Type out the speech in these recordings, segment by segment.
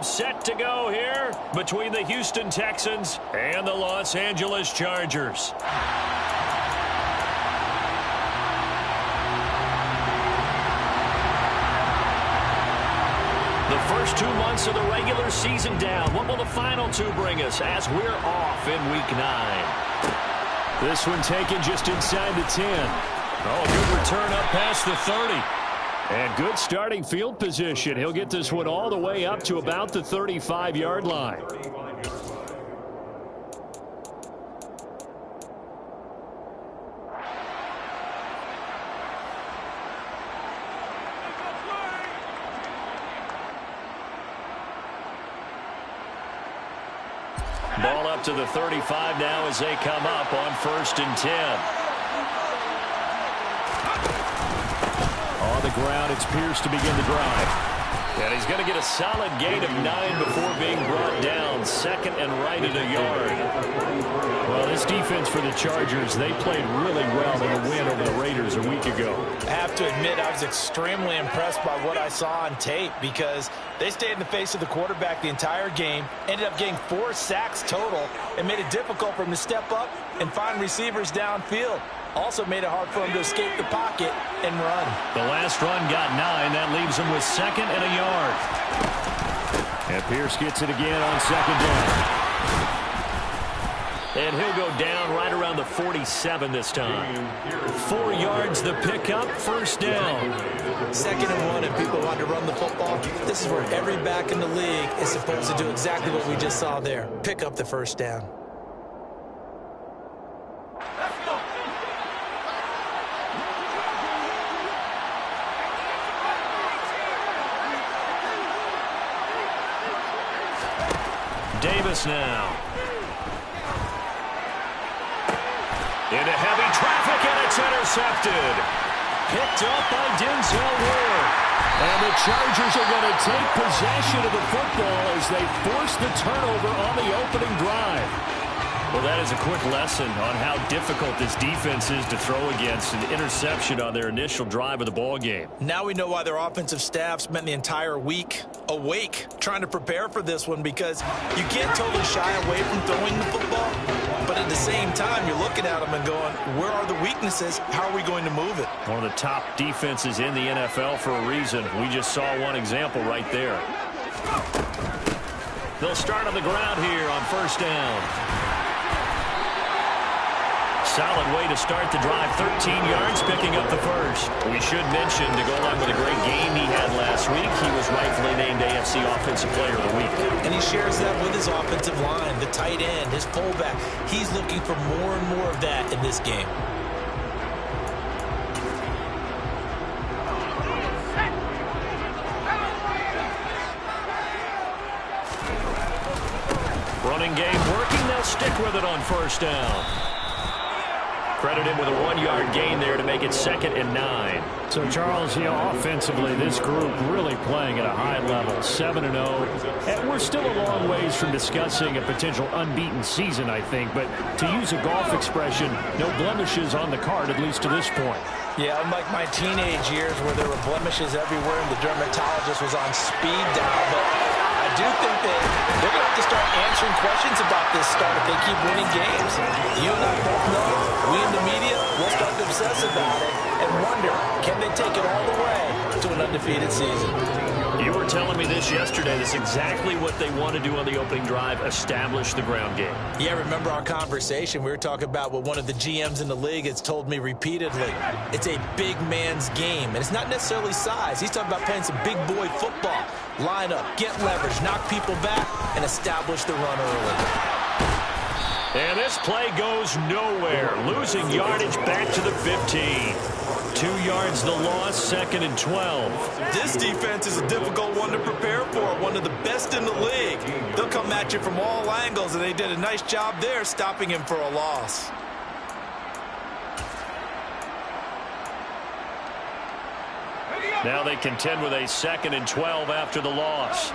Set to go here between the Houston Texans and the Los Angeles Chargers. The first 2 months of the regular season down. What will the final two bring us as we're off in Week 9? This one taken just inside the 10. Oh, good return up past the 30. And good starting field position. He'll get this one all the way up to about the 35-yard line. Ball up to the 35 now as they come up on 1st and 10. On the ground, it's Pierce to begin the drive. And he's going to get a solid gain of 9 before being brought down. 2nd and right at a yard. Well, this defense for the Chargers, they played really well in the win over the Raiders a week ago. I have to admit, I was extremely impressed by what I saw on tape because they stayed in the face of the quarterback the entire game, ended up getting 4 sacks total, and made it difficult for him to step up and find receivers downfield. Also made it hard for him to escape the pocket and run. The last run got 9. That leaves him with 2nd and a yard. And Pierce gets it again on 2nd down. And he'll go down right around the 47 this time. 4 yards the pickup, 1st down. 2nd and 1, and people want to run the football. This is where every back in the league is supposed to do exactly what we just saw there. Pick up the 1st down. Davis now. Into heavy traffic, and it's intercepted. Picked up by Denzel Ward. And the Chargers are going to take possession of the football as they force the turnover on the opening drive. Well, that is a quick lesson on how difficult this defense is to throw against. An interception on their initial drive of the ball game. Now we know why their offensive staff spent the entire week awake trying to prepare for this one, because you can't totally shy away from throwing the football, but at the same time you're looking at them and going, where are the weaknesses? How are we going to move it? One of the top defenses in the NFL for a reason. We just saw one example right there. They'll start on the ground here on 1st down. Solid way to start the drive. 13 yards, picking up the 1st. We should mention, to go along with a great game he had last week, he was rightfully named AFC Offensive Player of the Week. And he shares that with his offensive line, the tight end, his fullback. He's looking for more and more of that in this game. Running game working. They'll stick with it on 1st down. Credit him with a 1-yard gain there to make it 2nd and 9. So, Charles, offensively, this group really playing at a high level, 7-0. And we're still a long ways from discussing a potential unbeaten season, I think. But to use a golf expression, no blemishes on the card, at least to this point. Yeah, unlike my teenage years where there were blemishes everywhere and the dermatologist was on speed dial. But I do think that they're going to have to start answering questions about this start if they keep winning games. You and I both know, we in the media will start to obsess about it and wonder, can they take it all the way to an undefeated season? You were telling me this yesterday. That's exactly what they want to do on the opening drive, establish the ground game. Yeah, remember our conversation? We were talking about what one of the GMs in the league has told me repeatedly. It's a big man's game, and it's not necessarily size. He's talking about playing some big boy football. Line up, get leverage, knock people back, and establish the run early. And this play goes nowhere. Losing yardage back to the 15. 2 yards the loss, 2nd and 12. This defense is a difficult one to prepare for, one of the best in the league. They'll come at you from all angles, and they did a nice job there stopping him for a loss. Now they contend with a 2nd and 12 after the loss.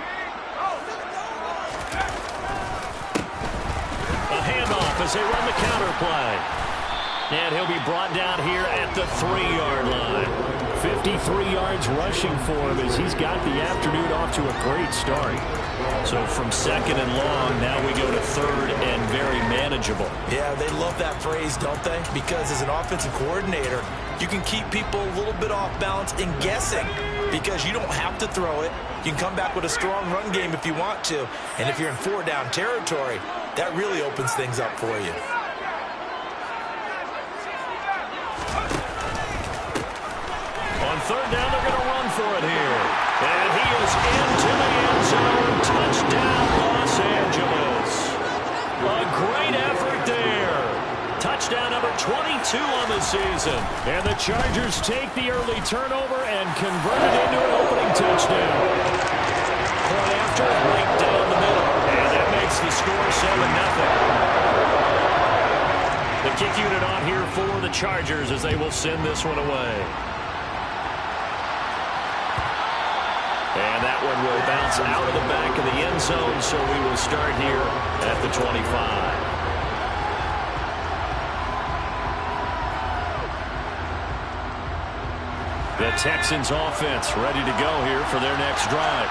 A handoff as they run the counter play. And he'll be brought down here at the 3-yard line. 53 yards rushing for him as he's got the afternoon off to a great start. So from second and long, now we go to third and very manageable. Yeah, they love that phrase, don't they? Because as an offensive coordinator, you can keep people a little bit off balance and guessing because you don't have to throw it. You can come back with a strong run game if you want to. And if you're in four-down territory, that really opens things up for you. On third down, they're going to run for it here. And he is into the end zone. Touchdown, Los Angeles. A great effort there. Touchdown number 22 on the season. And the Chargers take the early turnover and convert it into an opening touchdown. Point after, right down the middle. And that makes the score 7-0. The kick unit on here for the Chargers as they will send this one away. And that one will bounce out of the back of the end zone, so we will start here at the 25. The Texans offense ready to go here for their next drive.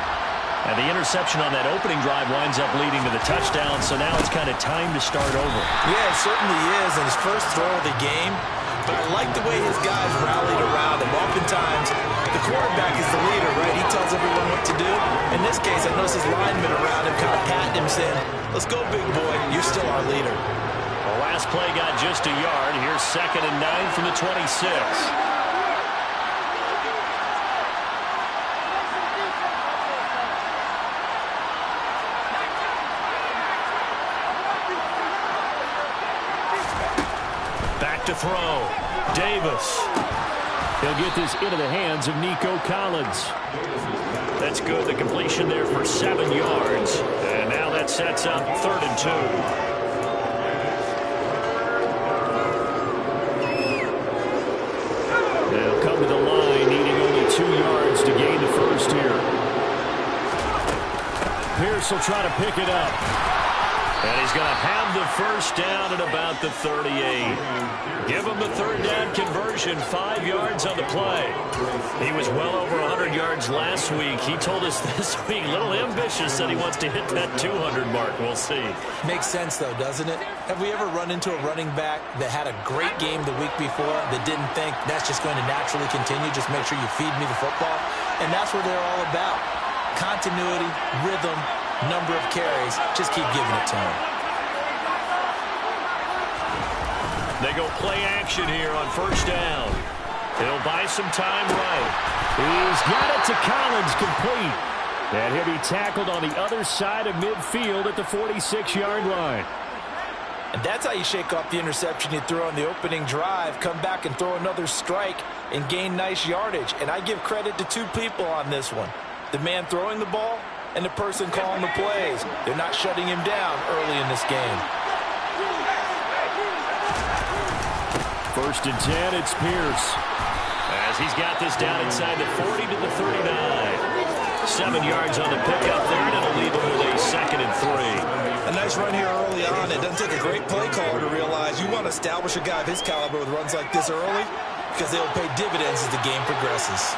And the interception on that opening drive winds up leading to the touchdown, so now it's kind of time to start over. Yeah, it certainly is, and his first throw of the game. But I like the way his guys rallied around him. Oftentimes, the quarterback is the leader, right? He tells everyone what to do. In this case, I noticed his linemen around him kind of patting him, saying, let's go, big boy. You're still our leader. The last play got just a yard. Here's 2nd and 9 from the 26. To throw. Davis. He'll get this into the hands of Nico Collins. That's good. The completion there for 7 yards. And now that sets up 3rd and 2. They'll come to the line, needing only 2 yards to gain the first here. Pierce will try to pick it up. And he's going to have the first down at about the 38. Give him the third down conversion, 5 yards on the play. He was well over 100 yards last week. He told us this week, a little ambitious, that he wants to hit that 200 mark. We'll see. Makes sense, though, doesn't it? Have we ever run into a running back that had a great game the week before that didn't think that's just going to naturally continue? Just make sure you feed me the football. And that's what they're all about. Continuity, rhythm, number of carries. Just keep giving it to him. They go play action here on first down. He'll buy some time right. He's got it to Collins, complete. And he'll be tackled on the other side of midfield at the 46-yard line. And that's how you shake off the interception you threw on the opening drive, come back and throw another strike and gain nice yardage. And I give credit to 2 people on this one. The man throwing the ball and the person calling the plays. They're not shutting him down early in this game. 1st and 10, it's Pierce. As he's got this down inside the 40 to the 39. 7 yards on the pickup there, and it'll leave him with a 2nd and 3. A nice run here early on. It doesn't take a great play caller to realize you want to establish a guy of his caliber with runs like this early because they'll pay dividends as the game progresses.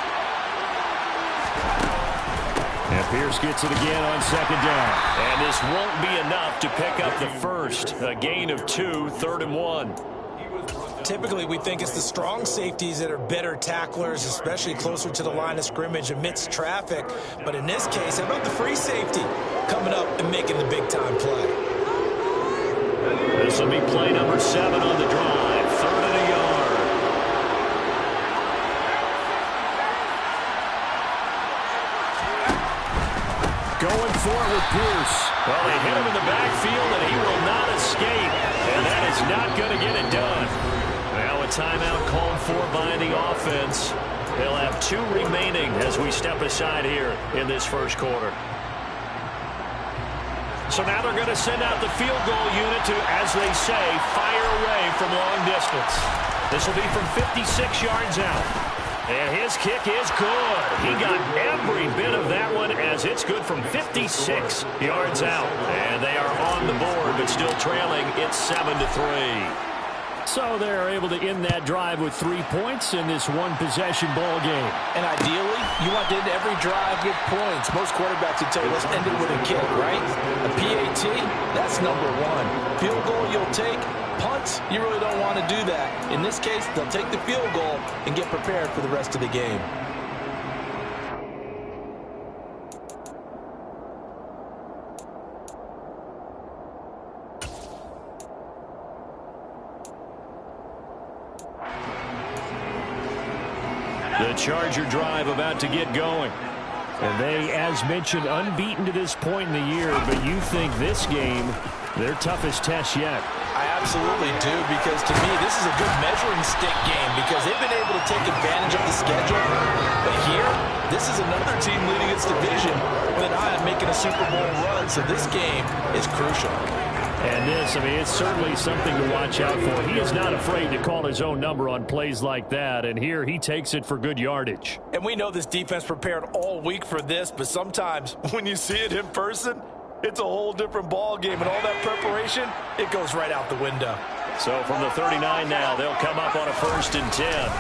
And Pierce gets it again on 2nd down. And this won't be enough to pick up the first. A gain of 2, 3rd and 1. Typically, we think it's the strong safeties that are better tacklers, especially closer to the line of scrimmage amidst traffic. But in this case, how about the free safety coming up and making the big-time play? This will be play number 7 on the drive. 3rd and a yard. Going for it with Pierce. Well, they hit him in the backfield, and he will not escape. And that is not going to get it done. Now a timeout called for by the offense. They'll have 2 remaining as we step aside here in this first quarter. So now they're going to send out the field goal unit to, as they say, fire away from long distance. This will be from 56 yards out. And his kick is good. He got every bit of that one as it's good from 56 yards out. And they are on the board, but still trailing. It's 7-3. So they're able to end that drive with 3 points in this one-possession ball game. And ideally, you want to end every drive with points. Most quarterbacks would tell you, let's end it with a kick, right? A PAT, that's number one. Field goal you'll take. Punts, you really don't want to do that. In this case, they'll take the field goal and get prepared for the rest of the game. The Charger drive about to get going. And they, as mentioned, unbeaten to this point in the year, but you think this game, their toughest test yet. I absolutely do, because to me, this is a good measuring stick game because they've been able to take advantage of the schedule. But here, this is another team leading its division with an eye on making a Super Bowl run, so this game is crucial. And this, I mean, it's certainly something to watch out for. He is not afraid to call his own number on plays like that, and here he takes it for good yardage. And we know this defense prepared all week for this, but sometimes when you see it in person, it's a whole different ball game, and all that preparation, it goes right out the window. So from the 39 now, they'll come up on a 1st and 10.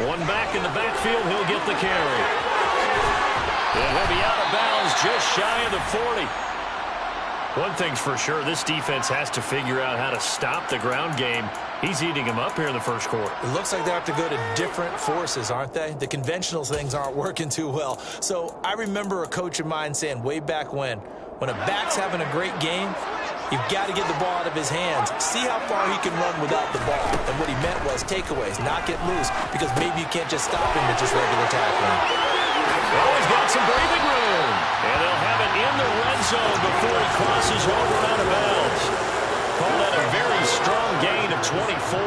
One back in the backfield, he'll get the carry. And he'll be out of bounds just shy of the 40. One thing's for sure, this defense has to figure out how to stop the ground game. He's eating them up here in the first quarter. It looks like they have to go to different forces, aren't they? The conventional things aren't working too well. So I remember a coach of mine saying way back when a back's having a great game, you've got to get the ball out of his hands. See how far he can run without the ball. And what he meant was takeaways, not get loose, because maybe you can't just stop him with just regular tackling. Oh, he's got some breathing room. And they'll have it in the red zone before he crosses over out of bounds. Call that a very strong gain of 24.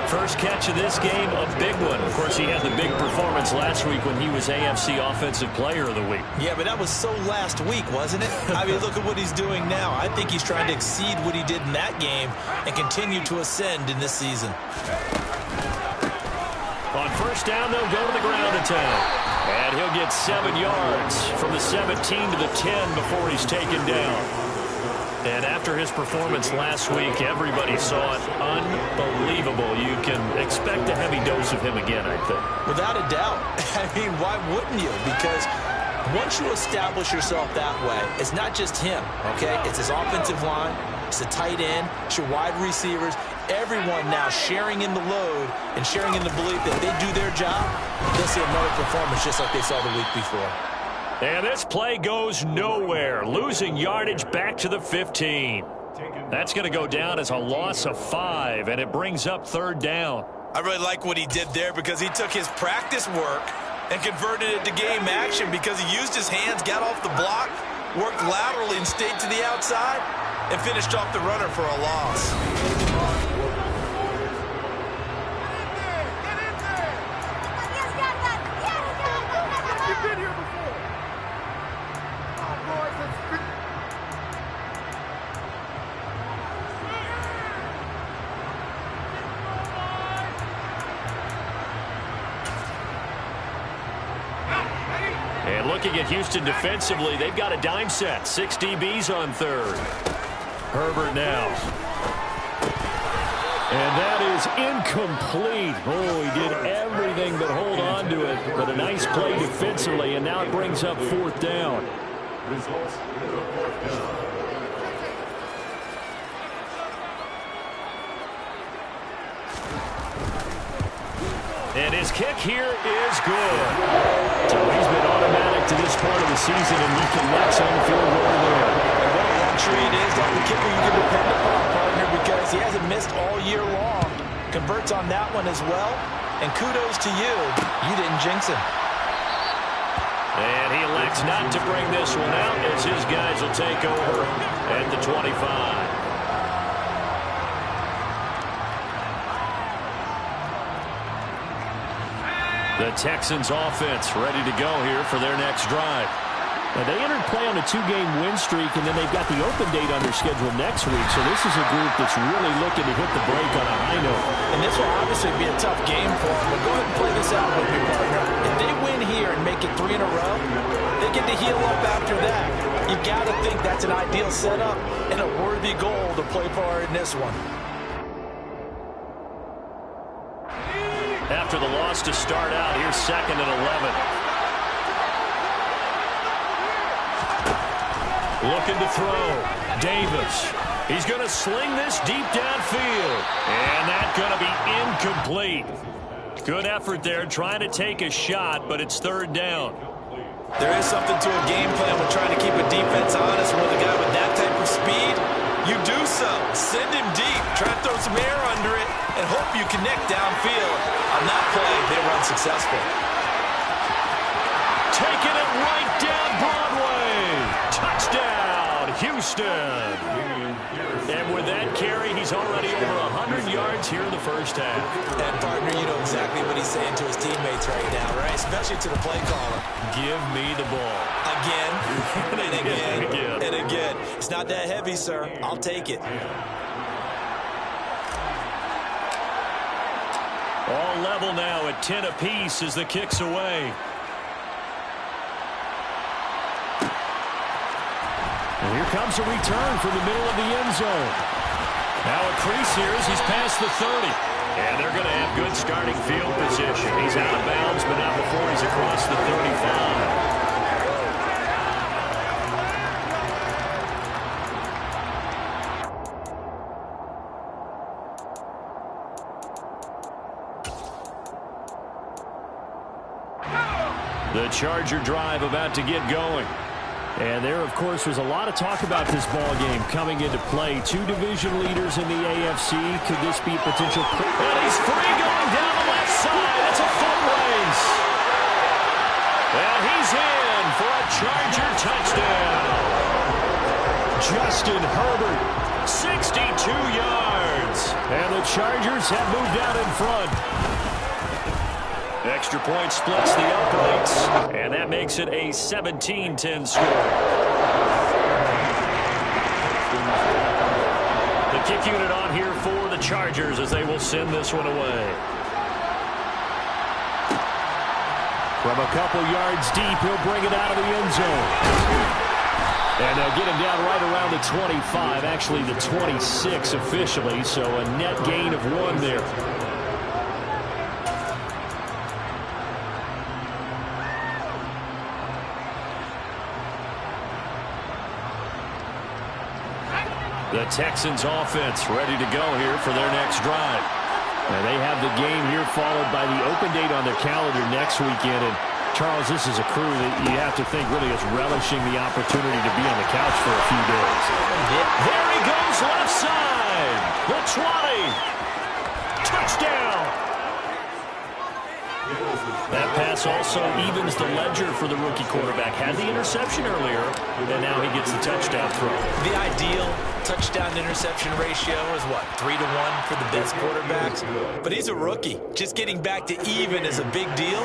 First catch of this game, a big one. Of course, he had the big performance last week when he was AFC Offensive Player of the Week. Yeah, but that was so last week, wasn't it? I mean, look at what he's doing now. I think he's trying to exceed what he did in that game and continue to ascend in this season. On 1st down, they'll go to the ground attack. And he'll get 7 yards from the 17 to the 10 before he's taken down. And after his performance last week, everybody saw it unbelievable. You can expect a heavy dose of him again, I think. Without a doubt. I mean, why wouldn't you? Because once you establish yourself that way, it's not just him, okay? It's his offensive line, it's the tight end, it's your wide receivers. Everyone now sharing in the load and sharing in the belief that they do their job, they'll see another performance just like they saw the week before. And this play goes nowhere. Losing yardage back to the 15. That's going to go down as a loss of 5, and it brings up 3rd down. I really like what he did there because he took his practice work and converted it to game action because he used his hands, got off the block, worked laterally and stayed to the outside, and finished off the runner for a loss. And looking at Houston defensively, they've got a dime set. 6 DBs on 3rd. Herbert now. And that is incomplete. Oh, he did everything but hold on to it. But a nice play defensively, and now it brings up 4th down. And his kick here is good. So he's been automatic to this point of the season, and he collects on the field goal there. And what a luxury it is to have the kicker you can depend upon, partner, because he hasn't missed all year long. Converts on that one as well. And kudos to you. You didn't jinx him. And he elects not to bring this one out as his guys will take over at the 25. The Texans offense ready to go here for their next drive. Now, they entered play on a 2-game win streak, and then they've got the open date on their schedule next week. So this is a group that's really looking to hit the break on a high note. And this will obviously be a tough game for them. But go ahead and play this out with me, partner. If they win here and make it 3 in a row, they get to heal up after that. You've got to think that's an ideal setup and a worthy goal to play for in this one. after the loss to start out. Here's 2nd and 11. Looking to throw. Davis. He's going to sling this deep downfield. And that's going to be incomplete. Good effort there trying to take a shot, but it's 3rd down. There is something to a game plan with trying to keep a defense honest with a guy with that type of speed. You do so. Send him deep. Try to throw some air under it and hope you connect downfield. On that play, they were unsuccessful. Taking it right down Broadway. Touchdown, Houston. And with that carry, he's already over 100 yards here in the first half. And, partner, you know exactly what he's saying to his teammates right now, right? Especially to the play caller. Give me the ball. Again, and again, again. and again. It's not that heavy, sir. I'll take it. All level now at 10 apiece as the kick's away. And here comes a return from the middle of the end zone. Now a crease here as he's past the 30. And they're going to have good starting field position. He's out of bounds, but not before he's across the 35. The Charger drive about to get going. And there, of course, was a lot of talk about this ball game coming into play. 2 division leaders in the AFC. Could this be potential? And he's free going down the left side. It's a foot race. And he's in for a Charger touchdown. Justin Herbert, 62 yards. And the Chargers have moved out in front. Extra point splits the uprights, and that makes it a 17-10 score. The kick unit on here for the Chargers as they will send this one away. From a couple yards deep, he'll bring it out of the end zone. And they'll get him down right around the 25, actually the 26 officially, so a net gain of 1 there. The Texans offense ready to go here for their next drive. And they have the game here followed by the open date on their calendar next weekend. And Charles, this is a crew that you have to think really is relishing the opportunity to be on the couch for a few days. There he goes left side. The 20. Touchdown. That pass also evens the ledger for the rookie quarterback. Had the interception earlier, and now he gets the touchdown throw. The ideal touchdown-interception ratio is, what, 3-1 for the best quarterbacks? But he's a rookie. Just getting back to even is a big deal.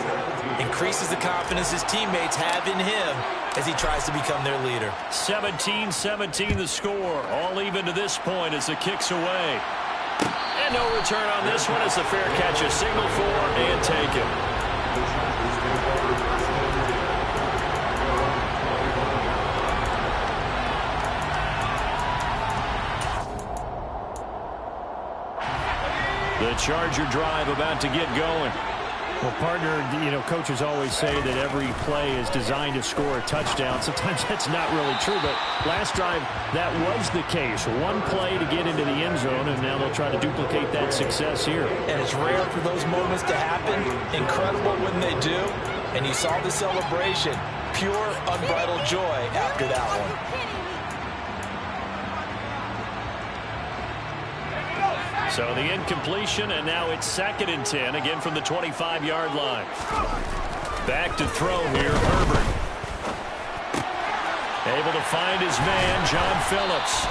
Increases the confidence his teammates have in him as he tries to become their leader. 17-17 the score. All even to this point as the kick's away. And no return on this one as the fair catch is signaled for and taken. The Charger drive about to get going. Well, partner, you know, coaches always say that every play is designed to score a touchdown. Sometimes that's not really true, but last drive, that was the case. 1 play to get into the end zone, and now they'll try to duplicate that success here. And it's rare for those moments to happen. Incredible when they do. And you saw the celebration. Pure, unbridled joy after that one. So the incompletion, and now it's 2nd and 10, again from the 25-yard line. Back to throw here, Herbert. Able to find his man, John Phillips.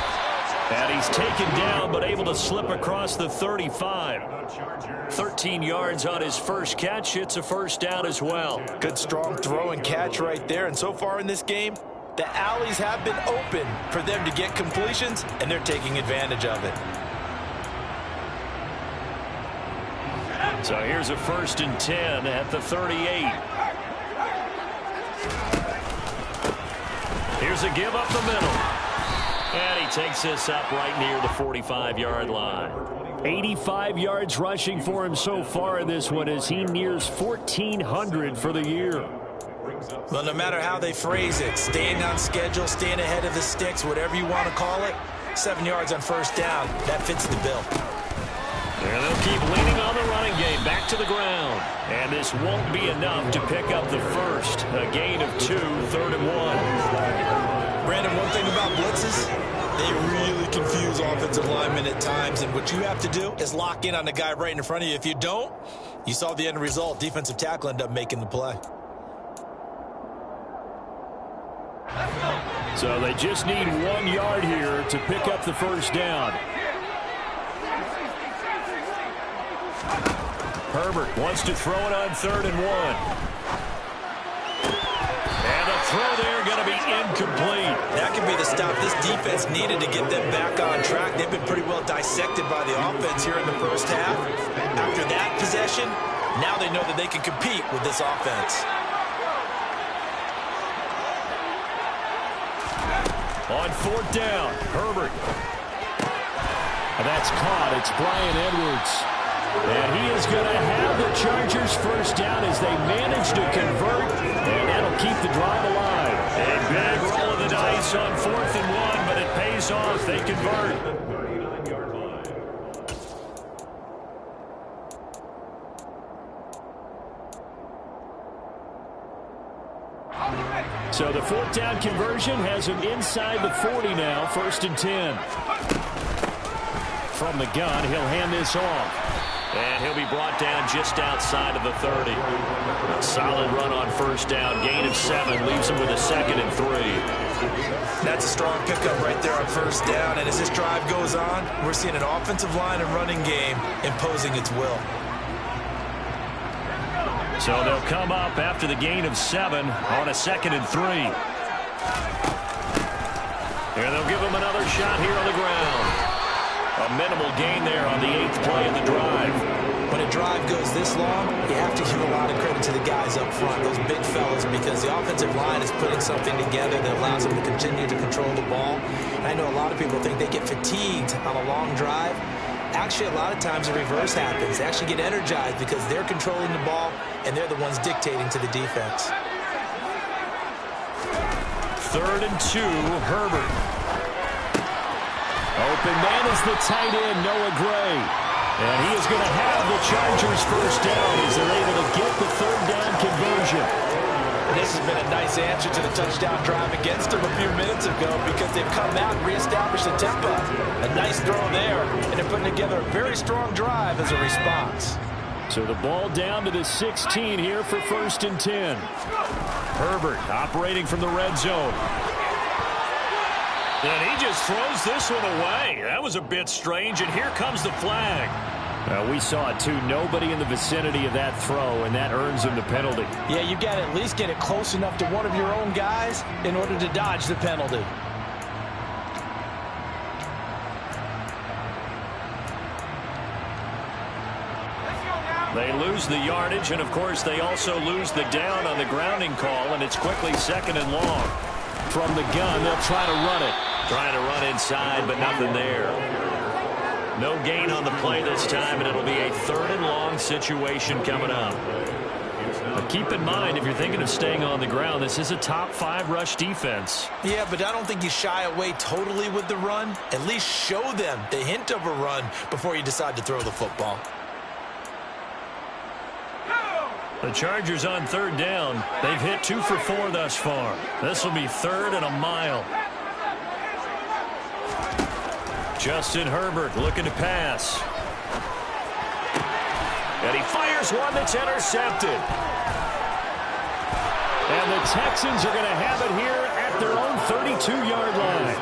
And he's taken down, but able to slip across the 35. 13 yards on his first catch. It's a first down as well. Good, strong throw and catch right there. And so far in this game, the alleys have been open for them to get completions, and they're taking advantage of it. So here's a 1st and 10 at the 38. Here's a give up the middle. And he takes this up right near the 45-yard line. 85 yards rushing for him so far in this one as he nears 1,400 for the year. Well, no matter how they phrase it, staying on schedule, staying ahead of the sticks, whatever you want to call it, 7 yards on first down, that fits the bill. And they'll keep leaning on the running game, back to the ground. And this won't be enough to pick up the first. A gain of 2, 3rd and 1. Brandon, one thing about blitzes, they really confuse offensive linemen at times. And what you have to do is lock in on the guy right in front of you. If you don't, you saw the end result. Defensive tackle ended up making the play. So they just need 1 yard here to pick up the first down. Herbert wants to throw it on 3rd and 1. And the throw there going to be incomplete. That could be the stop this defense needed to get them back on track. They've been pretty well dissected by the offense here in the first half. After that possession, now they know that they can compete with this offense. On 4th down, Herbert. That's caught. It's Brian Edwards. And he is going to have the Chargers first down as they manage to convert, and that'll keep the drive alive. A big roll of the dice on 4th and 1, but it pays off. They convert. So the 4th down conversion has him inside the 40 now, 1st and 10. From the gun, he'll hand this off. And he'll be brought down just outside of the 30. A solid run on first down. Gain of 7 leaves him with a 2nd and 3. That's a strong pickup right there on first down. And as this drive goes on, we're seeing an offensive line and running game imposing its will. So they'll come up after the gain of 7 on a 2nd and 3. And they'll give him another shot here on the ground. A minimal gain there on the 8th play of the drive. When a drive goes this long, you have to give a lot of credit to the guys up front, those big fellas, because the offensive line is putting something together that allows them to continue to control the ball. And I know a lot of people think they get fatigued on a long drive. Actually, a lot of times the reverse happens. They actually get energized because they're controlling the ball, and they're the ones dictating to the defense. 3rd and 2, Herbert. Open man is the tight end, Noah Gray. And he is going to have the Chargers first down as they're able to get the 3rd down conversion. This has been a nice answer to the touchdown drive against them a few minutes ago because they've come out and reestablished the tempo. A nice throw there, and they're putting together a very strong drive as a response. So the ball down to the 16 here for 1st and 10. Herbert operating from the red zone. And he just throws this one away. That was a bit strange, and here comes the flag. We saw it, too. Nobody in the vicinity of that throw, and that earns him the penalty. Yeah, you've got to at least get it close enough to one of your own guys in order to dodge the penalty. They lose the yardage, and, of course, they also lose the down on the grounding call, and it's quickly 2nd and long. From the gun, they'll try to run it. Trying to run inside, but nothing there. No gain on the play this time, and it'll be a 3rd and long situation coming up. But keep in mind, if you're thinking of staying on the ground, this is a top 5 rush defense. Yeah, but I don't think you shy away totally with the run. At least show them the hint of a run before you decide to throw the football. The Chargers on 3rd down. They've hit 2 for 4 thus far. This will be 3rd and a mile. Justin Herbert looking to pass. And he fires one that's intercepted. And the Texans are going to have it here at their own 32-yard line.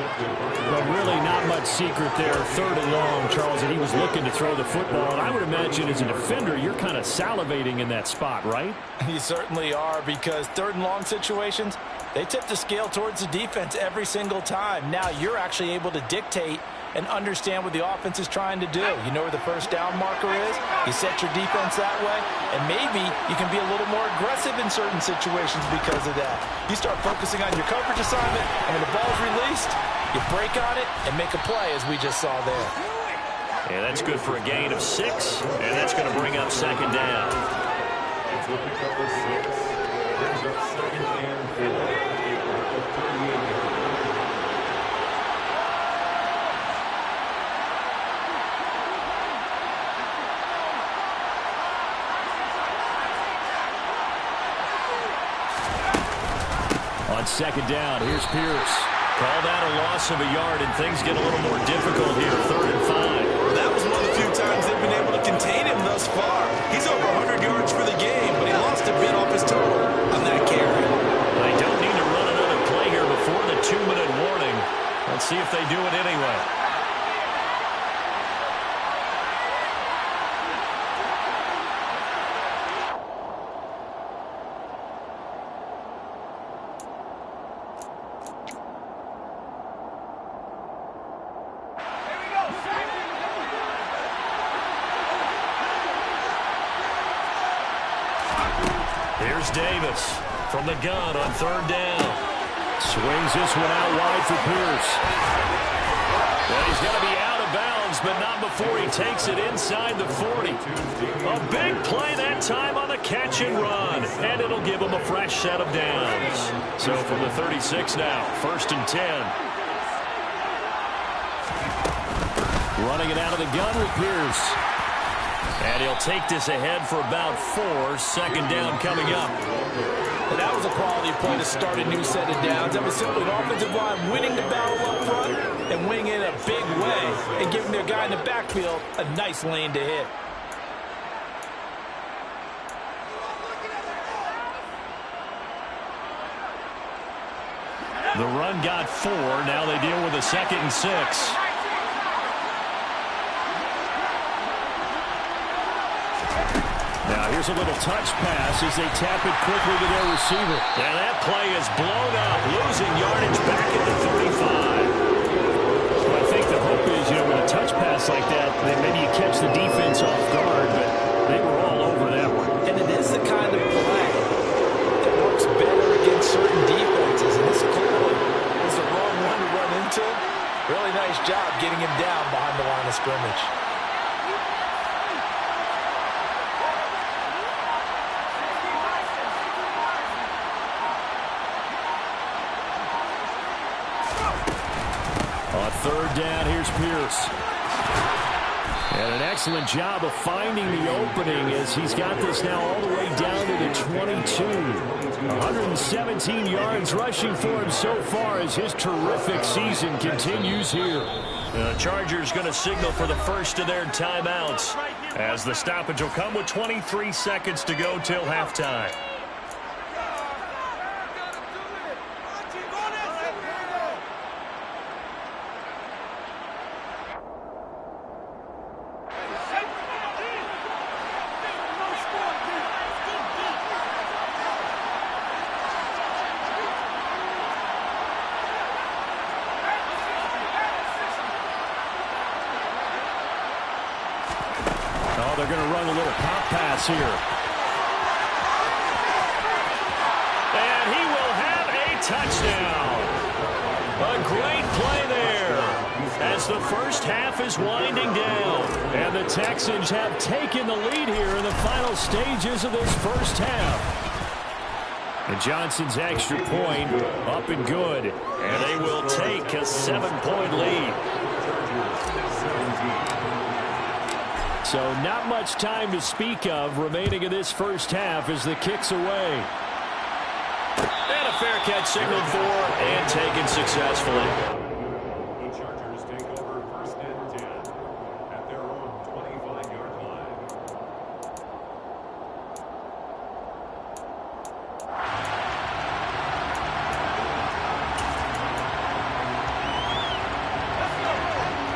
But really not much secret there. 3rd and long, Charles, and he was looking to throw the football. And I would imagine as a defender, you're kind of salivating in that spot, right? You certainly are, because 3rd and long situations, they tip the scale towards the defense every single time. Now you're actually able to dictate and understand what the offense is trying to do. You know where the first down marker is. You set your defense that way, and maybe you can be a little more aggressive in certain situations because of that. You start focusing on your coverage assignment, and when the ball's released, You break on it and make a play, as we just saw there. And that's good for a gain of 6, and that's going to bring up second down. On second down, here's Pierce. Call that a loss of a yard, and things get a little more difficult here. 3rd and 5. That was one of the few times they've been able to contain him thus far. He's over 100 yards for the game, but he lost a bit off his total on that carry. They don't need to run another play here before the 2-minute warning. Let's see if they do it anyway. Here's Davis from the gun on 3rd down. Swings this one out wide for Pierce. Well, he's going to be out of bounds, but not before he takes it inside the 40. A big play that time on the catch and run, and it'll give him a fresh set of downs. So from the 36 now, 1st and 10. Running it out of the gun with Pierce. And he'll take this ahead for about 4. 2nd down coming up. And that was a quality play to start a new set of downs. That was simply an offensive line winning the battle up front and winning it in a big way and giving their guy in the backfield a nice lane to hit. The run got 4. Now they deal with a 2nd and 6. Now here's a little touch pass as they tap it quickly to their receiver. And that play is blown up, losing yardage back at the 35. Well, I think the hope is, with a touch pass like that maybe you catch the defense off guard, but they were all over that one. And it is the kind of play that works better against certain defenses. And this clearly was the wrong one to run into. Really nice job getting him down behind the line of scrimmage. On 3rd down, here's Pierce. And an excellent job of finding the opening as he's got this now all the way down to the 22. 117 yards rushing for him so far as his terrific season continues here. The Chargers going to signal for the first of their timeouts as the stoppage will come with 23 seconds to go till halftime. They're going to run a little pop pass here. And he will have a touchdown. A great play there as the first half is winding down. And the Texans have taken the lead here in the final stages of this first half. And Johnson's extra point up and good. And they will take a 7-point lead. So not much time to speak of remaining in this first half as the kick's away. And a fair catch signaled for and taken successfully. The Chargers take over 1st and 10 at their own 25-yard line.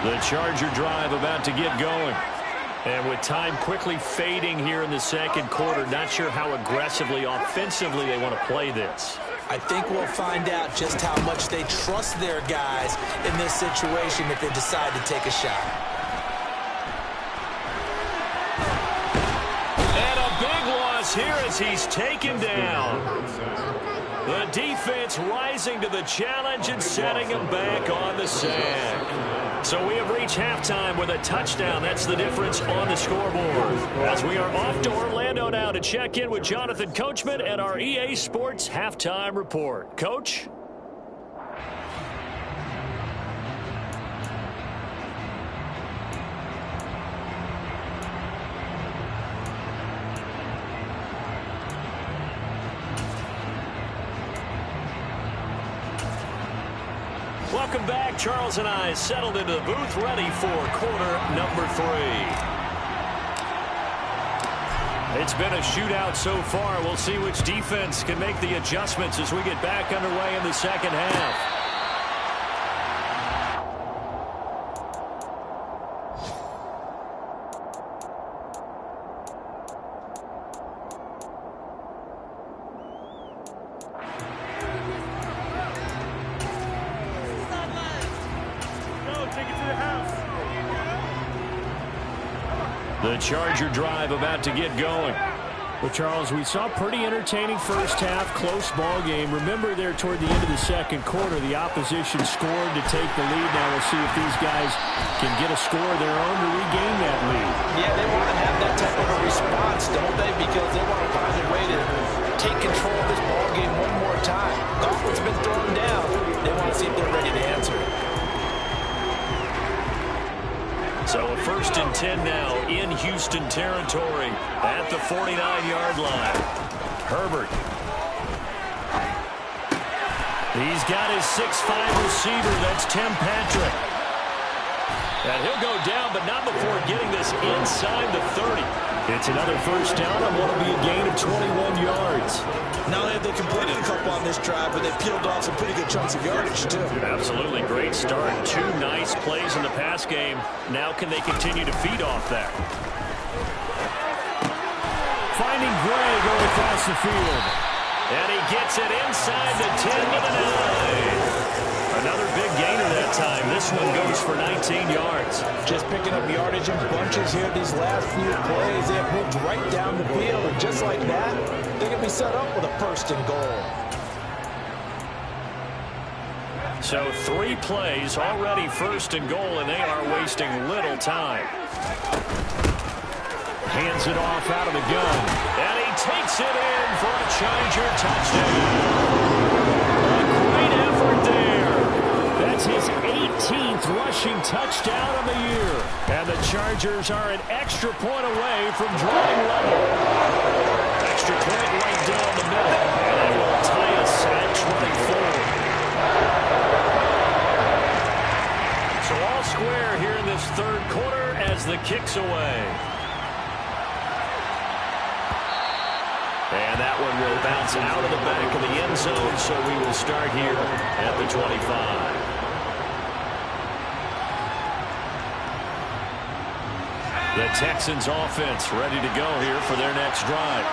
The Charger drive about to get going. And with time quickly fading here in the second quarter, not sure how aggressively, offensively they want to play this. I think we'll find out just how much they trust their guys in this situation if they decide to take a shot. And a big loss here as he's taken down. The defense rising to the challenge and setting him back on the sack. So we have reached halftime with a touchdown. That's the difference on the scoreboard. As we are off to Orlando now to check in with Jonathan Coachman and our EA Sports Halftime Report. Coach? Welcome back. Charles and I settled into the booth, ready for quarter number 3. It's been a shootout so far. We'll see which defense can make the adjustments as we get back underway in the second half. The Charger drive about to get going. Well, Charles, we saw pretty entertaining first half, close ball game. Remember there toward the end of the second quarter, the opposition scored to take the lead. Now we'll see if these guys can get a score of their own to regain that lead. Yeah, they want to have that type of a response, don't they? Because they want to find a way to take control of this ball game one more time. Gauntlet's been thrown down. They want to see if they're ready to answer it. So a 1st and 10 now in Houston territory at the 49-yard line. Herbert. He's got his 6'5 receiver. That's Tim Patrick. And he'll go down, but not before getting this inside the 30. It's another first down and what'll be a gain of 21 yards. Not only have they completed a couple on this drive, but they peeled off some pretty good chunks of yardage, too. Absolutely great start. 2 nice plays in the pass game. Now can they continue to feed off that? Finding Gray going across the field. And he gets it inside the 10 to the 9. Another big gainer that time. This one goes for 19 yards. Just picking up yardage in bunches here these last few plays. They have moved right down the field, and just like that, they're going to be set up with a 1st and goal. So 3 plays, already 1st and goal, and they are wasting little time. Hands it off out of the gun. And he takes it in for a Charger touchdown. A great effort there. That's his 18th rushing touchdown of the year. And the Chargers are an extra point away from drawing level. Extra point right down the middle. And it will tie us at 24. So all square here in this 3rd quarter as the kick's away. And that one will bounce out of the back of the end zone, so we will start here at the 25. The Texans offense ready to go here for their next drive.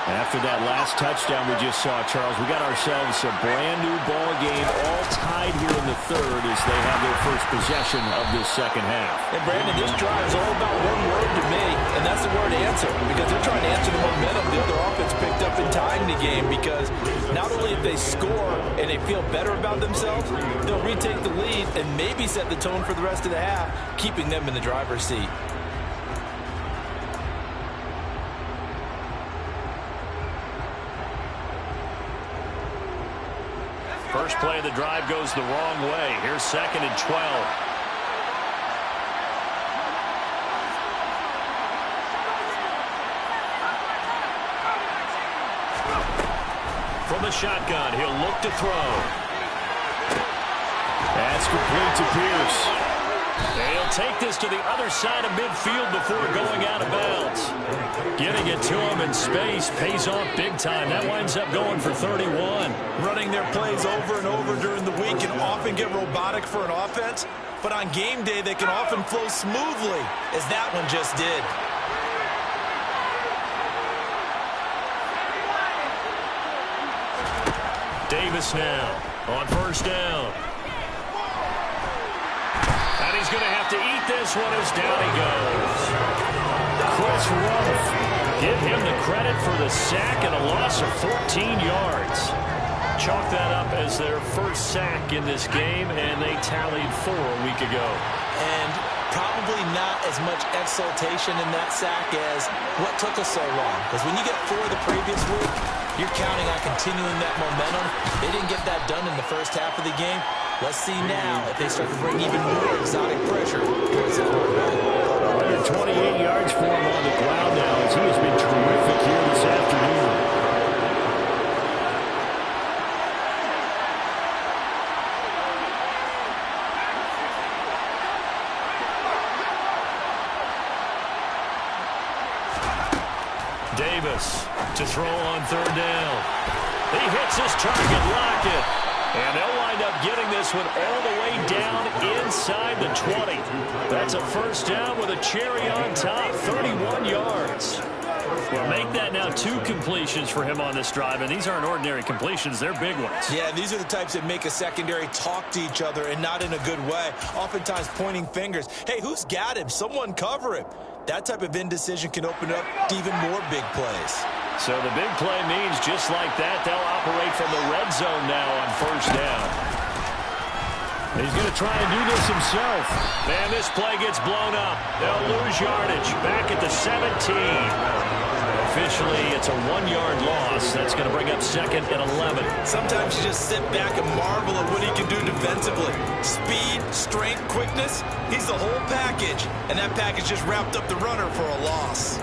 After that last touchdown we just saw, Charles, we got ourselves a brand-new ball game, all tied here in the 3rd as they have their first possession of this second half. And, Brandon, this drive is all about one word to me, and that's the word answer, because they're trying to answer the momentum the other offense picked up in tying the game, because not only if they score and they feel better about themselves, they'll retake the lead and maybe set the tone for the rest of the half, keeping them in the driver's seat. First play of the drive goes the wrong way. Here's 2nd and 12. From the shotgun, he'll look to throw. That's complete to Pierce. He'll take this to the other side of midfield before going out of bounds. Getting it to him in space pays off big time. That winds up going for 31. Running their plays over and over during the week can often get robotic for an offense, but on game day they can often flow smoothly, as that one just did. Davis now on 1st down. And he's going to have to eat this one as down he goes. Chris Rumph, give him the credit for the sack and a loss of 14 yards. chalk that up as their first sack in this game, and they tallied 4 a week ago. And probably not as much exultation in that sack as what took us so long. Because when you get 4 the previous week, you're counting on continuing that momentum. They didn't get that done in the first half of the game. Let's see now if they start to bring even more exotic pressure towards the quarterback. 128 yards for him on the ground now as he has been terrific here this afternoon. Davis to throw on 3rd down. He hits his target, Lockett. And they'll wind up getting this one all the way down inside the 20. That's a first down with a cherry on top, 31 yards. Well, make that now 2 completions for him on this drive, and these aren't ordinary completions. They're big ones. Yeah, these are the types that make a secondary talk to each other, and not in a good way. Oftentimes pointing fingers. Hey, who's got him? Someone cover him. That type of indecision can open up to even more big plays. So the big play means just like that, they'll operate from the red zone now on 1st down. He's going to try and do this himself. Man, this play gets blown up. They'll lose yardage back at the 17. Officially, it's a 1-yard loss. That's going to bring up 2nd and 11. Sometimes you just sit back and marvel at what he can do defensively. Speed, strength, quickness. He's the whole package. And that package just wrapped up the runner for a loss.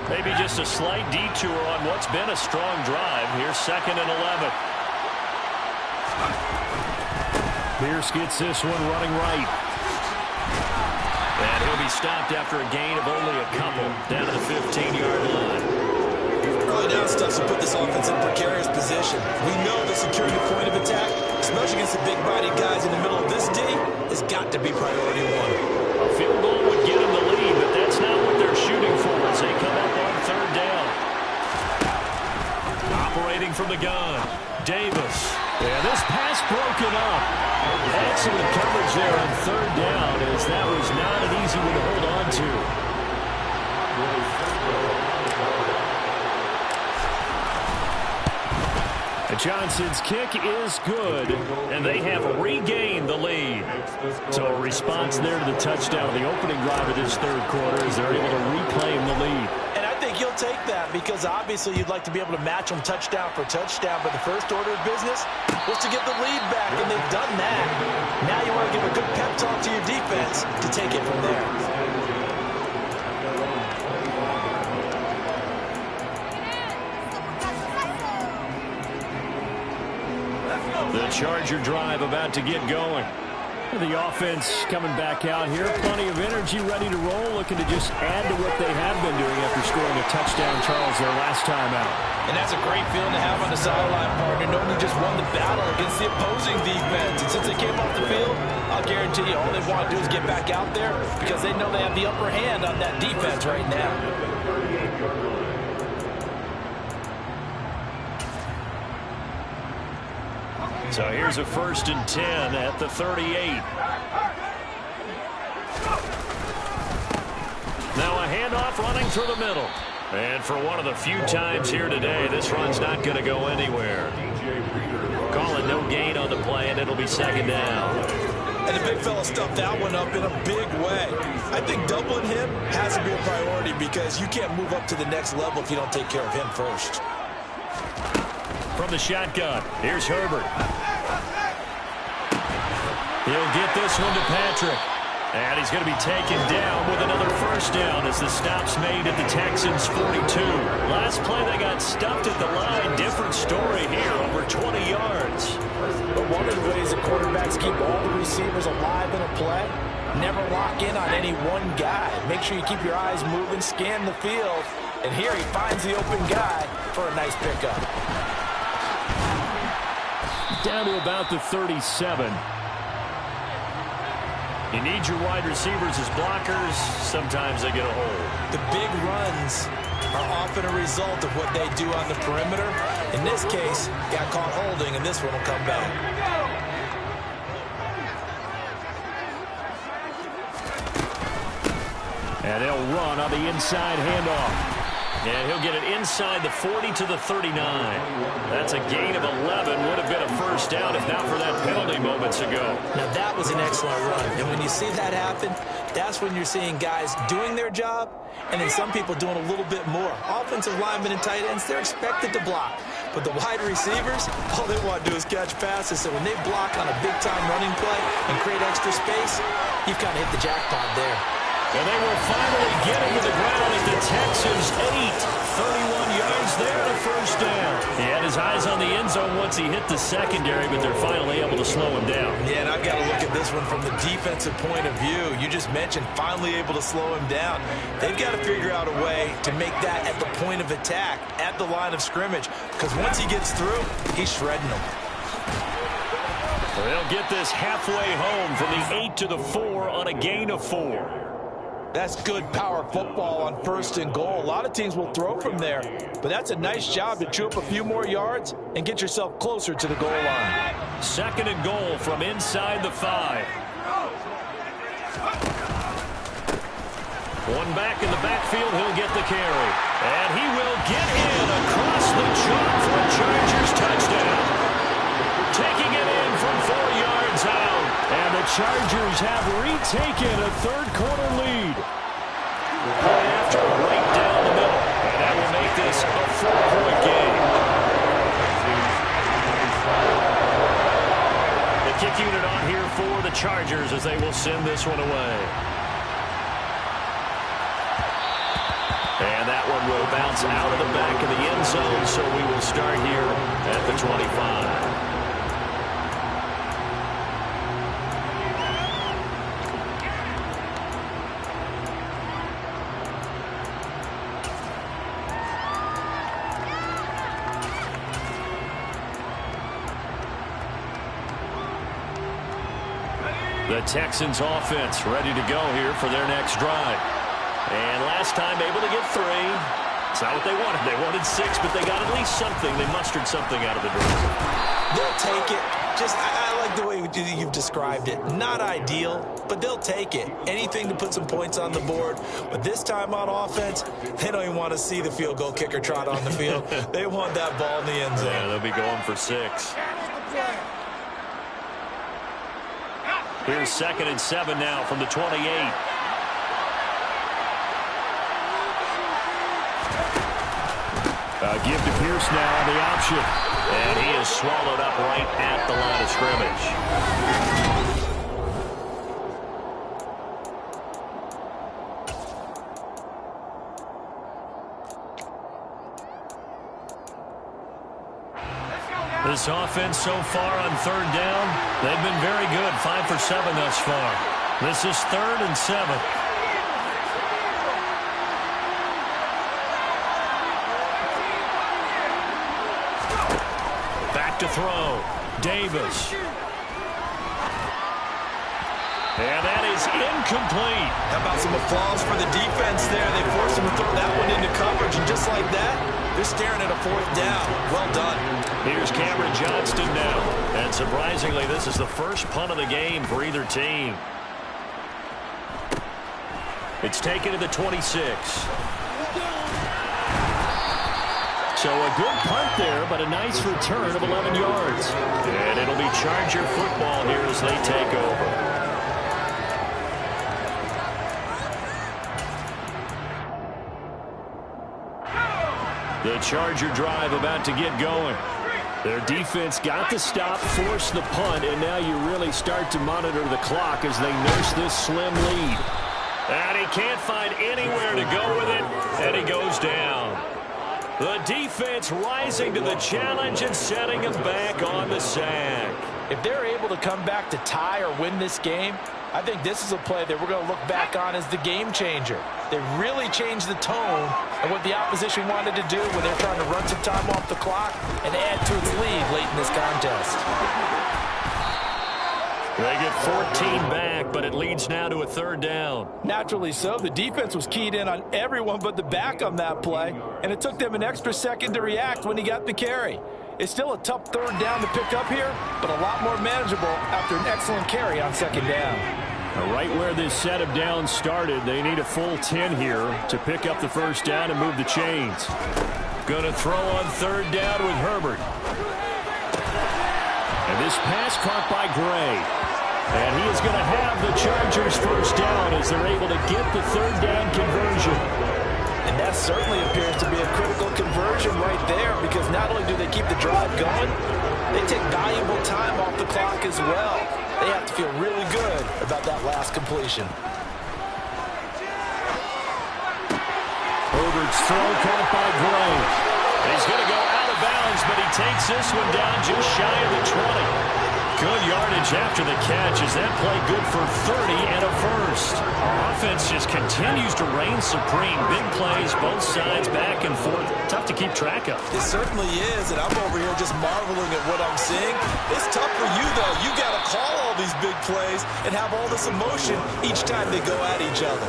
Maybe just a slight detour on what's been a strong drive. Here's 2nd and 11. Pierce gets this one running right. And he'll be stopped after a gain of only a couple down to the 15-yard line. Early down stuff to put this offense in a precarious position. We know that securing the point of attack, especially against the big-bodied guys in the middle of this D, has got to be priority 1. A field goal would get them the lead, but that's not what they're shooting for as they come up on 3rd down. Operating from the gun, Davis. Yeah, this pass broken up. Excellent coverage there on 3rd down as that was not an easy one to hold on to. Johnson's kick is good, and they have regained the lead. So a response there to the touchdown, the opening drive of this 3rd quarter, as they're able to reclaim the lead. And I think you'll take that because obviously you'd like to be able to match them touchdown for touchdown, but the first order of business was to get the lead back, and they've done that. Now you want to give a good pep talk to your defense to take it from there. The Charger drive about to get going. The offense coming back out here. Plenty of energy, ready to roll, looking to just add to what they have been doing after scoring a touchdown, Charles, their last time out. And that's a great feeling to have on the sideline, partner, knowing you just won the battle against the opposing defense. And since they came off the field, I'll guarantee you all they want to do is get back out there because they know they have the upper hand on that defense right now. So here's a 1st and 10 at the 38. Now a handoff running through the middle. And for one of the few times here today, this run's not going to go anywhere. Call it no gain on the play, and it'll be 2nd down. And the big fella stuffed that one up in a big way. I think doubling him has to be a priority because you can't move up to the next level if you don't take care of him first. From the shotgun, here's Herbert. He'll get this one to Patrick. And he's going to be taken down with another 1st down as the stop's made at the Texans' 42. Last play they got stuffed at the line. Different story here, over 20 yards. But one of the ways that quarterbacks keep all the receivers alive in a play, never lock in on any one guy. Make sure you keep your eyes moving, scan the field. And here he finds the open guy for a nice pickup. Down to about the 37. You need your wide receivers as blockers. Sometimes they get a hold. The big runs are often a result of what they do on the perimeter. In this case, got caught holding, and this one will come back. And they'll run on the inside handoff. And he'll get it inside the 40 to the 39. That's a gain of 11. Would have been a first down if not for that penalty moments ago. Now, that was an excellent run. And when you see that happen, that's when you're seeing guys doing their job and then some people doing a little bit more. Offensive linemen and tight ends, they're expected to block. But the wide receivers, all they want to do is catch passes. So when they block on a big-time running play and create extra space, you've kind of hit the jackpot there. And they will finally get him to the ground at the Texans' 31 yards there, the first down. He had his eyes on the end zone once he hit the secondary, but they're finally able to slow him down. Yeah, and I've got to look at this one from the defensive point of view. You just mentioned finally able to slow him down. They've got to figure out a way to make that at the point of attack, at the line of scrimmage, because once he gets through, he's shredding them. They'll get this halfway home from the 8 to the 4 on a gain of 4. That's good power football on 1st and goal. A lot of teams will throw from there, but that's a nice job to chew up a few more yards and get yourself closer to the goal line. 2nd and goal from inside the 5. One back in the backfield, he'll get the carry. And he will get in across the chalk for a Chargers touchdown. Taking it in from 4 yards out. And the Chargers have retaken a third-quarter lead. Point after right down the middle. And that will make this a 4-point game. The kick unit on here for the Chargers as they will send this one away. And that one will bounce out of the back of the end zone, so we will start here at the 25. The Texans offense ready to go here for their next drive. And last time able to get 3. It's not what they wanted. They wanted 6, but they got at least something. They mustered something out of the drive. They'll take it. I like the way you've described it. Not ideal, but they'll take it. Anything to put some points on the board. But this time on offense, they don't even want to see the field goal kicker trot on the field. They want that ball in the end zone. Yeah, they'll be going for 6. Here's 2nd and 7 now from the 28. Give to Pierce now on the option. And he is swallowed up right at the line of scrimmage. This offense so far on 3rd down, they've been very good. 5 for 7 thus far. This is 3rd and 7. To throw. Davis. And that is incomplete. How about some applause for the defense there? They forced him to throw that one into coverage, and just like that, they're staring at a 4th down. Well done. Here's Cameron Johnston now. And surprisingly, this is the first punt of the game for either team. It's taken to the 26. So a good punt there, but a nice return of 11 yards. And it'll be Charger football here as they take over. The Charger drive about to get going. Their defense got the stop, forced the punt, and now you really start to monitor the clock as they nurse this slim lead. And he can't find anywhere to go with it, and he goes down. The defense rising to the challenge and setting him back on the sack. If they're able to come back to tie or win this game, I think this is a play that we're going to look back on as the game changer. They really changed the tone of what the opposition wanted to do when they're trying to run some time off the clock and add to its lead late in this contest. They get 14 back, but it leads now to a 3rd down. Naturally so. The defense was keyed in on everyone but the back on that play, and it took them an extra second to react when he got the carry. It's still a tough 3rd down to pick up here, but a lot more manageable after an excellent carry on 2nd down. Right where this set of downs started, they need a full 10 here to pick up the first down and move the chains. Going to throw on third down with Herbert. And this pass caught by Gray. And he is going to have the Chargers first down as they're able to get the third down conversion. And that certainly appears to be a critical conversion right there, because not only do they keep the drive going, they take valuable time off the clock as well. They have to feel really good about that last completion. Herbert's throw caught by Gray. He's going to go out of bounds, but he takes this one down just shy of the 20. Good yardage after the catch. Is that play good for 30 and a first? Our offense just continues to reign supreme. Big plays, both sides, back and forth. Tough to keep track of. It certainly is, and I'm over here just marveling at what I'm seeing. It's tough for you, though. You got to call all these big plays and have all this emotion each time they go at each other.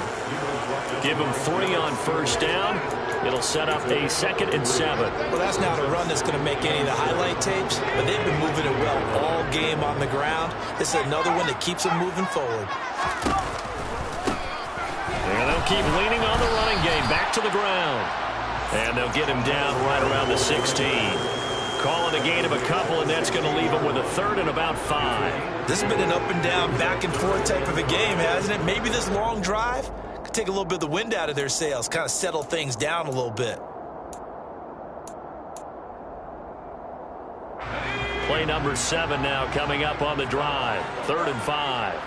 Give them 3 on first down. It'll set up a 2nd and 7. Well, that's not a run that's going to make any of the highlight tapes, but they've been moving it well all game on the ground. This is another one that keeps them moving forward. And they'll keep leaning on the running game. Back to the ground. And they'll get him down right around the 16. Calling a gain of a couple, and that's going to leave them with a 3rd and about 5. This has been an up and down, back and forth type of a game, hasn't it? Maybe this long drive could take a little bit of the wind out of their sails, kind of settle things down a little bit. Play number 7 now coming up on the drive. 3rd and 5.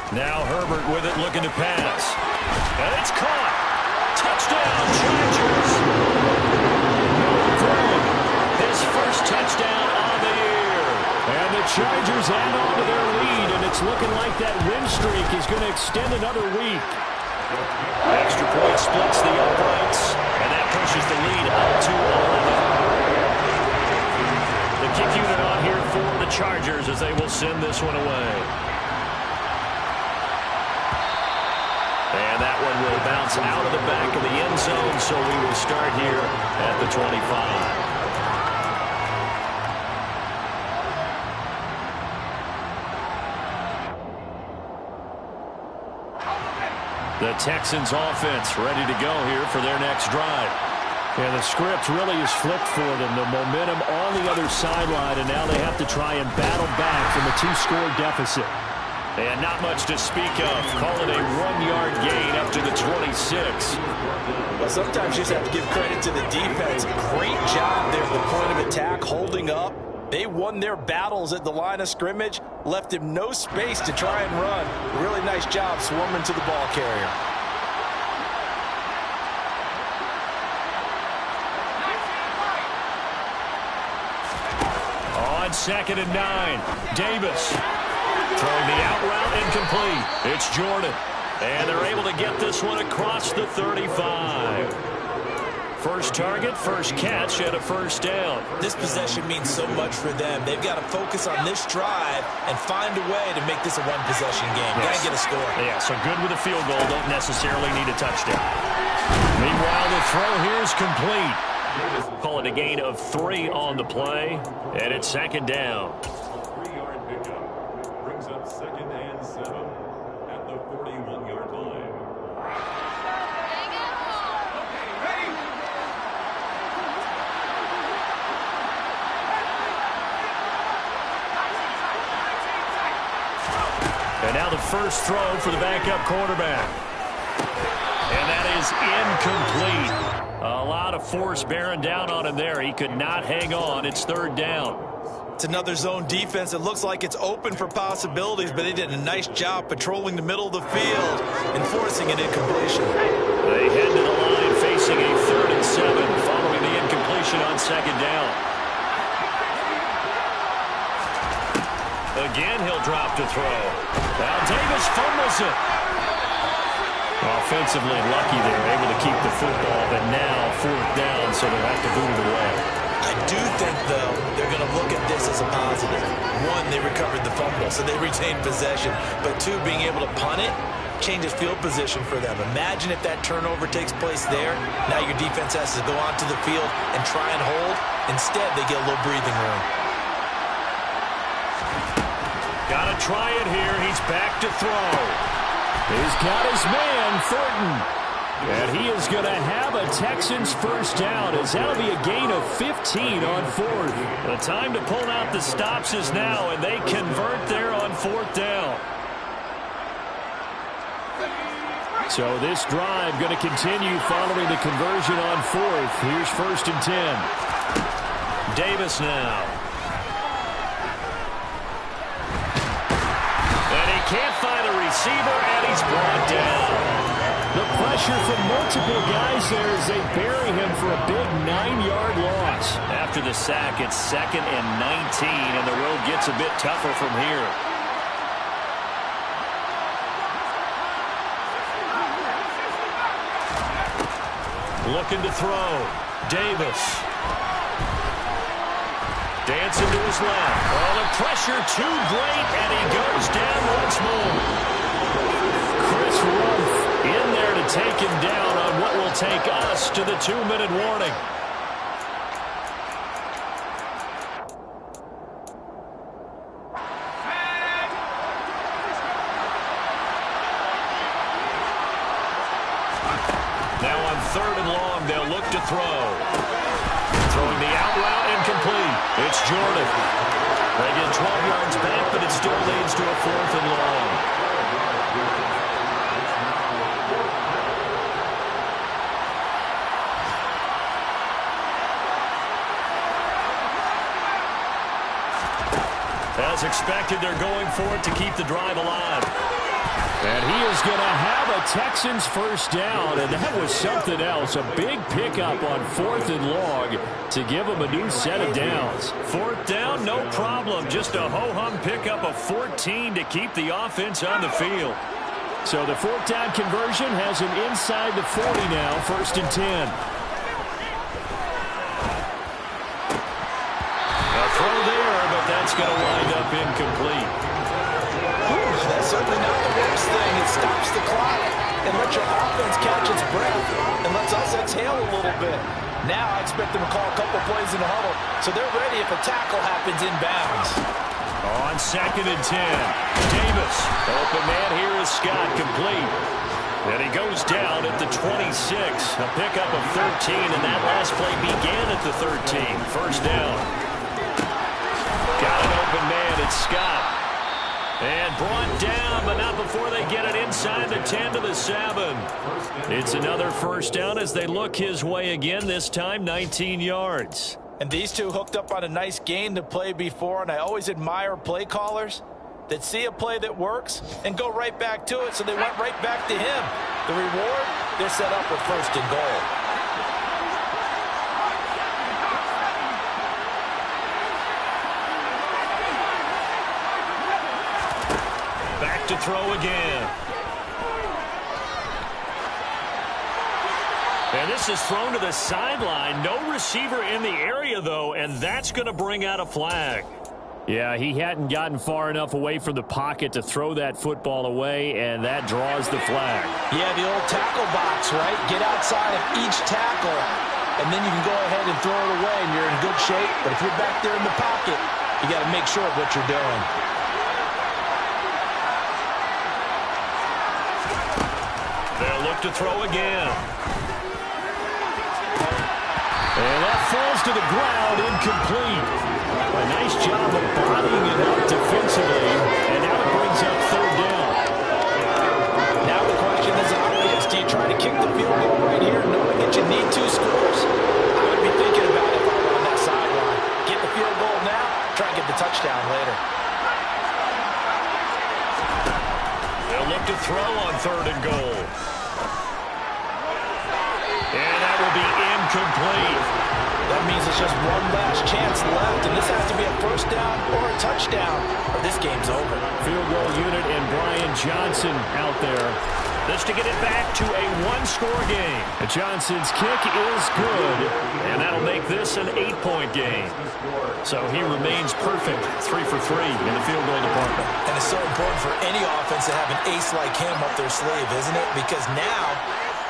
Now Herbert with it, looking to pass. And it's caught. Touchdown, Chargers. His first touchdown on the year. And the Chargers add on to their lead, and it's looking like that win streak is going to extend another week. Extra point splits the uprights, and that pushes the lead up to 11. The kick unit on here for the Chargers as they will send this one away. And that one will bounce out of the back of the end zone, so we will start here at the 25. The Texans offense ready to go here for their next drive. And the script really is flipped for them. The momentum on the other sideline, and now they have to try and battle back from a 2-score deficit. And not much to speak of. Call it a 1-yard gain up to the 26. Well, sometimes you just have to give credit to the defense. Great job there at the point of attack, holding up. They won their battles at the line of scrimmage, left him no space to try and run. Really nice job swarming to the ball carrier. On 2nd and 9, Davis throwing the out route incomplete. It's Jordan. And they're able to get this one across the 35. First target, first catch, and a first down. This possession means so much for them. They've got to focus on this drive and find a way to make this a one-possession game. Got to get a score. Yeah, so good with a field goal. Don't necessarily need a touchdown. Meanwhile, the throw here is complete. Call it a gain of 3 on the play, and it's 2nd down. 3-yard pickup brings up 2nd and 7 at the 41-yard line. And now the first throw for the backup quarterback. And that is incomplete. A lot of force bearing down on him there. He could not hang on. It's 3rd down. It's another zone defense. It looks like it's open for possibilities, but they did a nice job patrolling the middle of the field and forcing an incompletion. They head to the line facing a 3rd and 7 following the incompletion on 2nd down. Again, he'll drop to throw. Now Davis fumbles it. Offensively lucky they're able to keep the football, but now 4th down, so they'll have to boot it away. I do think, though, they're going to look at this as a positive. 1, they recovered the fumble, so they retained possession. But 2, being able to punt it, changes field position for them. Imagine if that turnover takes place there. Now your defense has to go onto the field and try and hold. Instead, they get a little breathing room. Got to try it here. He's back to throw. He's got his man, Thornton. And he is going to have a Texans first down, as that'll be a gain of 15 on fourth. The time to pull out the stops is now, and they convert there on fourth down. So this drive going to continue following the conversion on fourth. Here's 1st and 10. Davis now. And he can't find a receiver, and he's brought down. The pressure from multiple guys there as they bury him for a big 9-yard loss. After the sack, it's 2nd and 19, and the road gets a bit tougher from here. Looking to throw. Davis. Dancing to his left. Oh, the pressure too great, and he goes down once more. Chris Rumph in there to take him down on what will take us to the 2-minute warning. Now on 3rd and long, they'll look to throw. Throwing the out route incomplete. It's Jordan. They get 12 yards back, but it still leads to a 4th and long. As expected, they're going for it to keep the drive alive. And he is going to have a Texans first down, and that was something else. A big pickup on 4th and long to give him a new set of downs. 4th down, no problem. Just a ho-hum pickup of 14 to keep the offense on the field. So the 4th down conversion has him inside the 40 now, 1st and 10. A throw there, but that's going to wind up incomplete. That's certainly not the worst thing. It stops the clock and lets your offense catch its breath and lets us exhale a little bit. Now I expect them to call a couple plays in the huddle, so they're ready if a tackle happens inbounds. On 2nd and 10, Davis. Open man here is Scott, complete. And he goes down at the 26. A pickup of 13, and that last play began at the 13. First down. Got an open man, it's Scott. And brought down, but not before they get it inside the 10 to the 7. It's another first down as they look his way again, this time 19 yards. And these two hooked up on a nice gain to play before, and I always admire play callers that see a play that works and go right back to it, so they went right back to him. The reward, they're set up with 1st and goal. To throw again. And this is thrown to the sideline. No receiver in the area, though, and that's going to bring out a flag. Yeah, he hadn't gotten far enough away from the pocket to throw that football away, and that draws the flag. Yeah, the old tackle box, right? Get outside of each tackle, and then you can go ahead and throw it away, and you're in good shape. But if you're back there in the pocket, you got to make sure of what you're doing. They'll look to throw again. And that falls to the ground, incomplete. A nice job of bodying it up defensively, and now it brings up 3rd down. Now the question is obvious. Do you try to kick the field goal right here, knowing that you need 2 scores? I would be thinking about it if I were on that sideline. Get the field goal now, try and get the touchdown later. They'll look to throw on 3rd and goal. And that will be incomplete. That means it's just one last chance left, and this has to be a first down or a touchdown, or this game's over. Field goal unit and Brian Johnson out there. This to get it back to a one-score game. And Johnson's kick is good. And that'll make this an 8-point game. So he remains perfect, 3 for 3 in the field goal department. And it's so important for any offense to have an ace like him up their sleeve, isn't it? Because now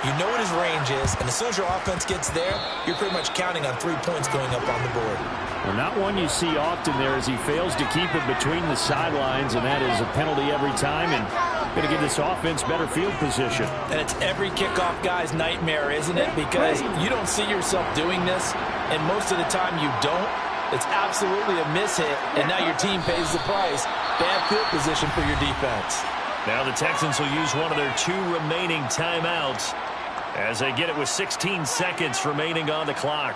you know what his range is, and as soon as your offense gets there, you're pretty much counting on 3 points going up on the board. Well, not one you see often there as he fails to keep it between the sidelines, and that is a penalty every time, and going to give this offense better field position. And it's every kickoff guy's nightmare, isn't it? Because you don't see yourself doing this, and most of the time you don't. It's absolutely a mishit, and now your team pays the price. Bad field position for your defense. Now the Texans will use one of their 2 remaining timeouts as they get it with 16 seconds remaining on the clock.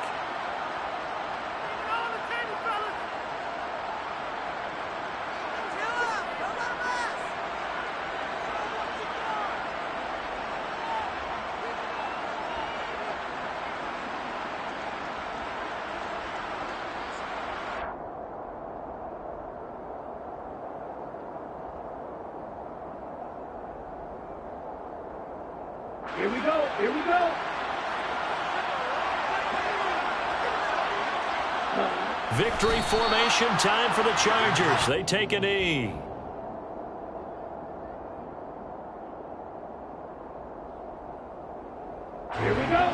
Here we go. Here we go. Victory formation time for the Chargers. They take a knee. Here we go.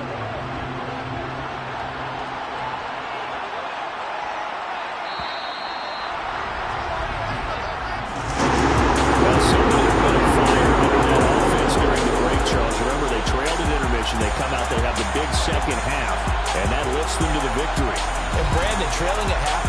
Well, somebody put a fire under that offense during the break, Charles. Remember, they trailed at intermission. They come out, they have the big second half, and that lifts them to the victory. And Brandon trailing at half.